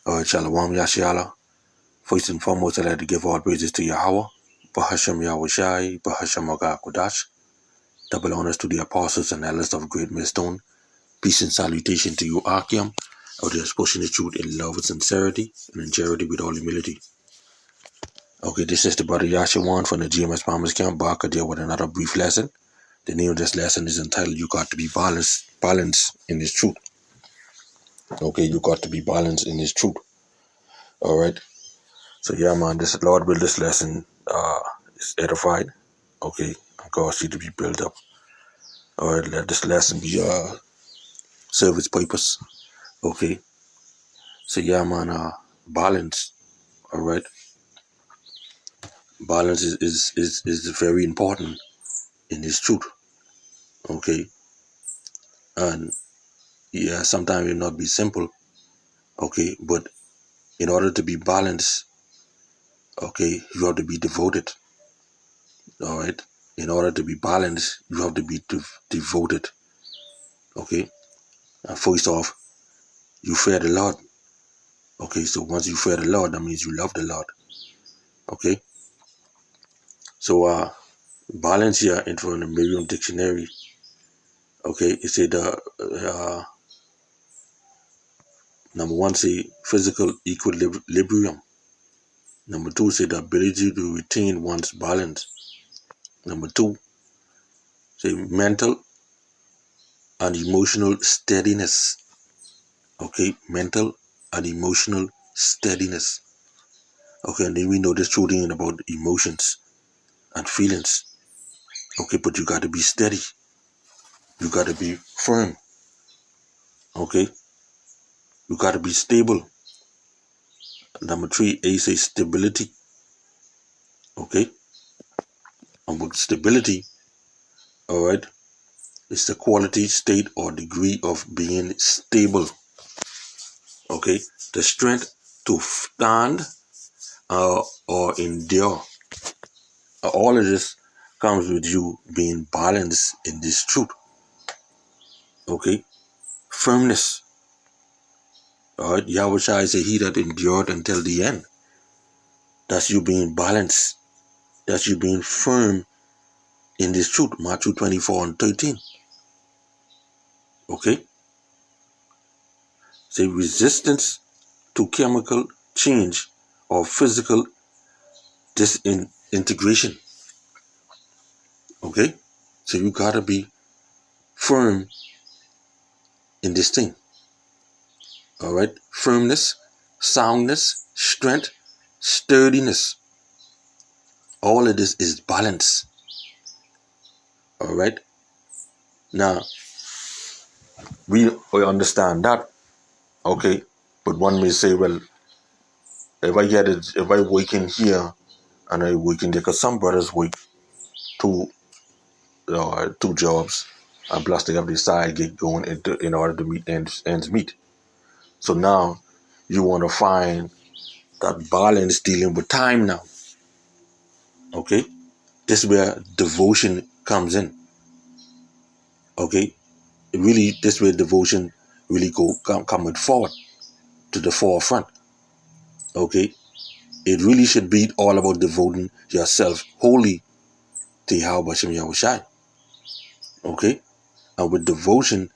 Alright, Shalom Yashiala. First and foremost, I'd like to give all praises to Yahweh, Bahashem Yahushai, Bahashem Kodash. Double honors to the apostles and elders of Great Millstone. Peace and salutation to you, Akim, out there pushing the truth in love and sincerity, and in charity with all humility. Okay, this is the brother Yashawan from the GMS Farmers Camp, back there with another brief lesson. The name of this lesson is entitled, You Got to Be Balanced in This Truth. Okay, you got to be balanced in this truth. Alright. So yeah, man, this Lord will this lesson is edified. Okay, and cause you to be built up. Alright, let this lesson be serve its purpose. Okay. So yeah, man, balance. Alright. Balance is very important in this truth. Okay. And yeah, sometimes it will not be simple. Okay, but in order to be balanced, okay, you have to be devoted. Alright. In order to be balanced, you have to be devoted. Okay. And first off, you fear the Lord. Okay, so once you fear the Lord, that means you love the Lord. Okay. So balance here in from the Merriam Dictionary. Okay, it said number one say physical equilibrium. Number two say the ability to retain one's balance. Number two say mental and emotional steadiness. Okay, mental and emotional steadiness. Okay, and then we know this true thing about emotions and feelings. Okay, but you got to be steady. You got to be firm. Okay, you got to be stable. Number three, A says stability. Okay, and with stability, all right, it's the quality, state, or degree of being stable. Okay, the strength to stand or endure. All of this comes with you being balanced in this truth. Okay, firmness. All right, Yahweh Shai say, he that endured until the end. That's you being balanced. That's you being firm in this truth. Matthew 24:13. Okay. Say resistance to chemical change or physical disintegration. Okay. So you gotta be firm in this thing. All right. Firmness, soundness, strength, sturdiness. All of this is balance. All right. Now, we understand that. Okay. But one may say, well, if I work in here and I work in there, because some brothers work two jobs, and plus they have the side gig going in order to meet ends meet. So now you want to find that balance dealing with time now. Okay, this is where devotion comes in. Okay, really, this way devotion really coming forward to the forefront. Okay, it really should be all about devoting yourself wholly to Yahweh Shem Yahushai. Okay, and with devotion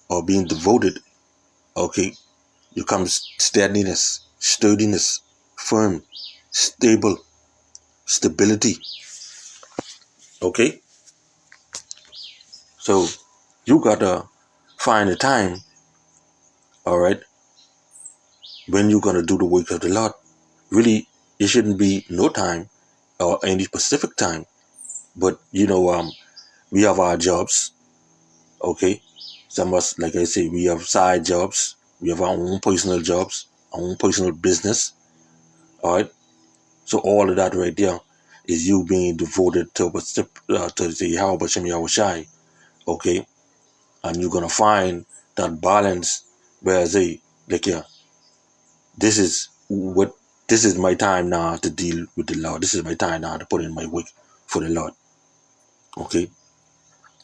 or being devoted, okay, you come steadiness, sturdiness, firm, stable, stability. Okay, so you gotta find a time, all right, when you're gonna do the work of the Lord. Really, it shouldn't be no time or any specific time, but we have our jobs. Okay, some of us, like I say, we have side jobs. We have our own personal jobs, our own personal business. All right, so all of that right there is you being devoted to the Yahweh Shem Yahushai. Okay, and you're gonna find that balance where say, like, yeah, this is my time now to deal with the Lord. This is my time now to put in my work for the Lord. Okay,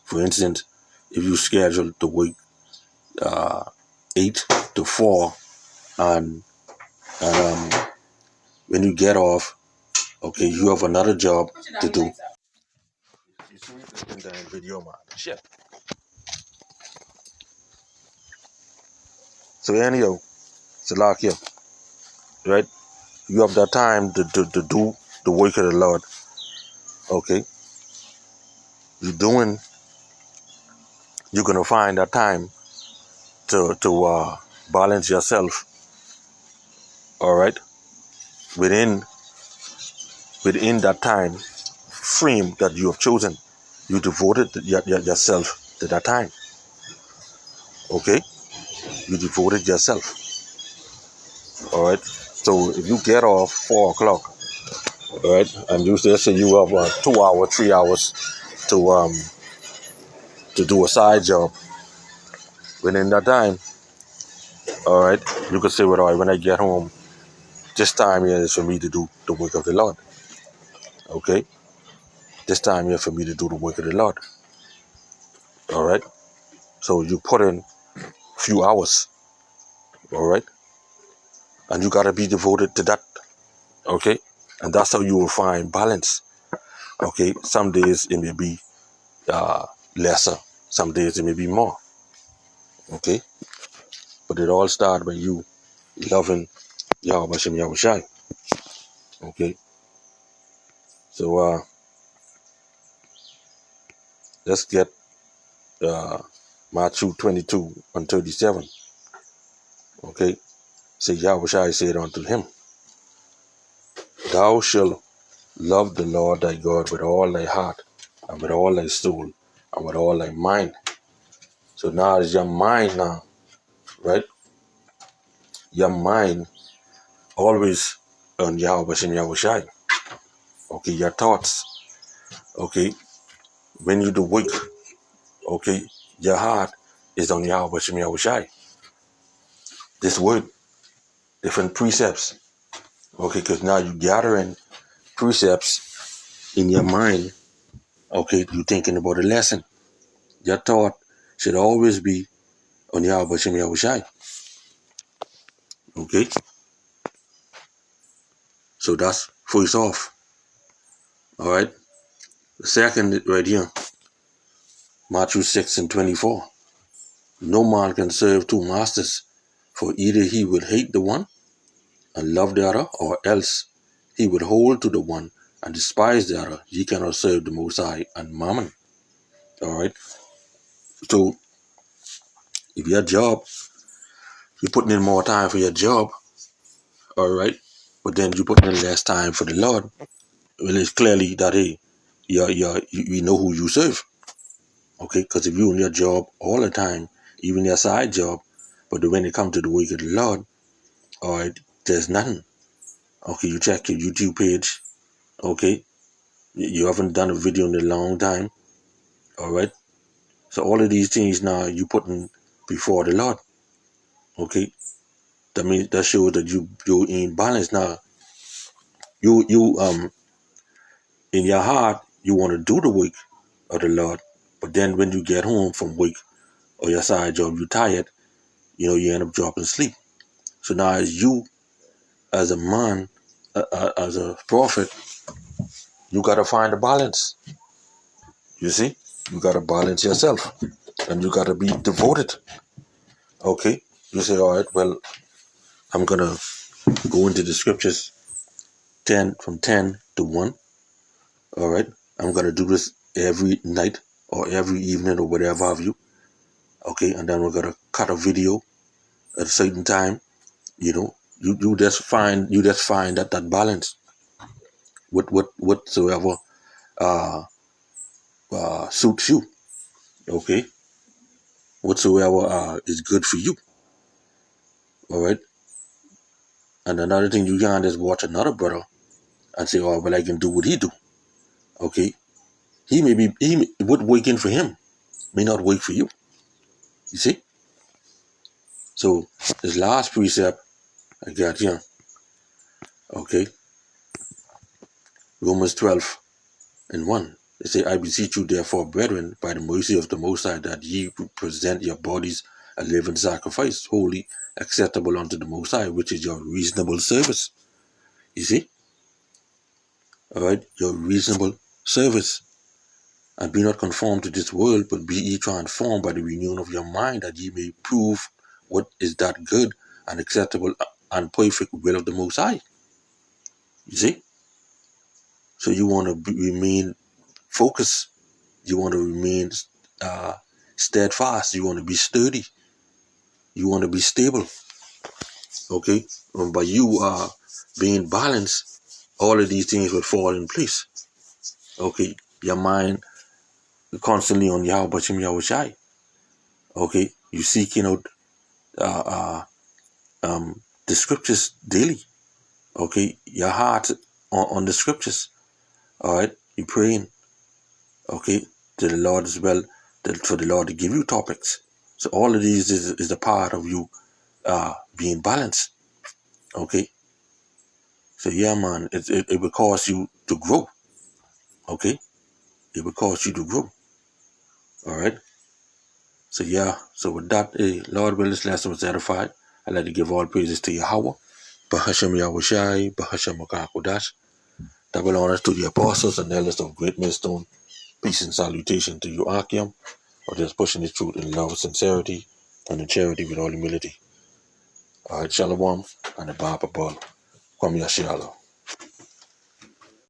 for instance, if you schedule to work 8 to 4 and And when you get off, okay, you have another job to do. Shit. So anyhow, Salakia, right? You have that time to do the work of the Lord. Okay, you're gonna find that time to balance yourself. All right, within that time frame that you have chosen, you devoted yourself to that time. Okay, you devoted yourself. All right. So if you get off 4 o'clock, all right, and you say you have 2 hours, 3 hours to do a side job, within that time, all right, you could say, well, all right, when I get home, this time here is for me to do the work of the Lord. Okay, this time here for me to do the work of the Lord. All right. So you put in a few hours. All right, and you gotta be devoted to that. Okay, and that's how you will find balance. Okay, some days it may be lesser, some days it may be more. Okay, but it all starts by you loving Yahweh Hashem Yahushai. Okay, so let's get Matthew 22:37. Okay, say Yahushai said unto him, Thou shalt love the Lord thy God with all thy heart, and with all thy soul, and with all thy mind. So now it's your mind now, right? Your mind always on Yahweh Hashem Yahushai. Okay, your thoughts. Okay, when you do work, okay, your heart is on Yahweh Hashem Yahushai. This word, different precepts. Okay, because now you're gathering precepts in your mind. Okay, you're thinking about a lesson. Your thought should always be on Yahweh Hashem Yahushai. Okay, so that's first off. All right, the second right here, Matthew 6:24. No man can serve two masters, for either he will hate the one and love the other, or else he would hold to the one and despise the other. Ye cannot serve the Most High and Mammon. All right. So if your job, you're putting in more time for your job, all right, but then you're putting in less time for the Lord, well, it's clearly that, hey, you know who you serve. Okay, because if you're on your job all the time, even your side job, but when it comes to the work of the Lord, all right, there's nothing. Okay, you check your YouTube page. Okay, you haven't done a video in a long time. All right, so all of these things now you putting before the Lord. Okay, that means that shows that you're in balance now. You in your heart you want to do the work of the Lord, but then when you get home from work or your side job, you're tired. You end up dropping asleep. So now as you, as a man, as a prophet, you gotta find a balance. You see, you gotta balance yourself, and you gotta be devoted. Okay, you say, all right, well, I'm gonna go into the scriptures 10 to 1. All right, I'm gonna do this every night or every evening or whatever have you. Okay, and then we're gonna cut a video at a certain time. You just find that balance with whatsoever suits you. Okay, whatsoever is good for you. All right, and another thing, you can't just watch another brother and say, oh, well, I can do what he do. Okay, what working for him may not work for you. You see. So this last precept I got here. Okay, Romans 12:1. They say, I beseech you therefore, brethren, by the mercy of the Most High, that ye present your bodies a living sacrifice, holy, acceptable unto the Most High, which is your reasonable service. You see? All right? Your reasonable service. And be not conformed to this world, but be ye transformed by the renewing of your mind, that ye may prove what is that good and acceptable and perfect will of the Most High. You see? So you want to remain focused. You want to remain steadfast. You want to be sturdy. You want to be stable. Okay? And by you being balanced, all of these things will fall in place. Okay? Your mind constantly on Yahweh Bashim Yahushai. Okay? You seeking out the scriptures daily. Okay? Your heart on the scriptures. All right? You praying. Okay? To the Lord as well. For the Lord to give you topics. So all of these is a part of you being balanced. Okay? So yeah, man, it will cause you to grow. Okay? It will cause you to grow. All right? So yeah, so with that, Lord will this lesson was edified. I'd like to give all praises to Yahweh. Bahashem Yahushai, Bahashem Makakodash. Double honors to the apostles and elders of Great Millstone. Peace and salutation to you, Akim, for just pushing the truth in love, sincerity, and in charity with all humility. All right, Shalom, and the Baba Kwam Yashiala.